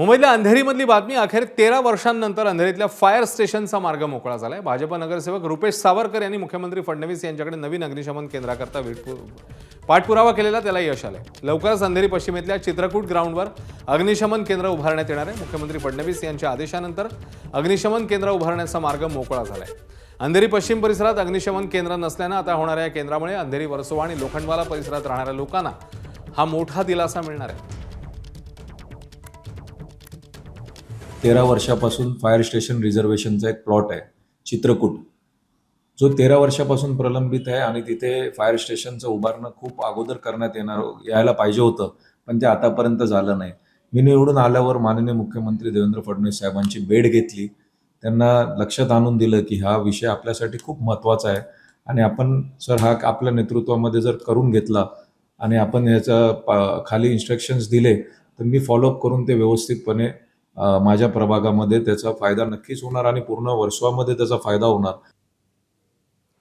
मुंबईतल्या अंधेरीमधली बातमी अखेर 13 वर्षांनंतर अंधेरीतल्या फायर स्टेशनचा मार्ग मोकळा झालाय। भाजप नगरसेवक रुपेश सावरकर यांनी मुख्यमंत्री फडणवीस यांच्याकडे नवीन अग्निशमन केंद्राकरता पाठपुरावा केलेला त्याला यश आलंय। लवकरच अंधेरी पश्चिमेतल्या चित्रकूट ग्राउंडवर अग्निशमन केंद्र उभारण्यात येणार आहे। मुख्यमंत्री फडणवीस यांच्या आदेशानंतर अग्निशमन केंद्र उभारण्याचा मार्ग मोकळा झालाय। अंधेरी पश्चिम परिसरात अग्निशमन केंद्र नसल्यानं आता होणाऱ्या या केंद्रामुळे अंधेरी वर्सोवा आणि लोखंडवाला परिसरात राहणाऱ्या लोकांना हा मोठा दिलासा मिळणार आहे। 13 वर्षापासून फायर स्टेशन रिझर्वेशनचा एक प्लॉट आहे चित्रकूट, जो 13 वर्षापासून प्रलंबित आहे आणि तिथे फायर स्टेशनचं उभारणं खूप अगोदर करण्यात यायला पाहिजे होतं, पण ते आतापर्यंत झालं नाही। मी निवडून आल्यावर माननीय मुख्यमंत्री देवेंद्र फडणवीस साहेबांची भेट घेतली, त्यांना लक्षात आणून दिलं की हा विषय आपल्यासाठी खूप महत्त्वाचा आहे आणि आपण सर हा आपल्या नेतृत्वामध्ये जर करून घेतला आणि आपण याचा खाली इन्स्ट्रक्शन्स दिले तर मी फॉलोअप करून ते व्यवस्थितपणे माझ्या प्रभागामध्ये त्याचा फायदा नक्कीच होणार आणि पूर्ण वर्सोवामध्ये त्याचा फायदा होणार।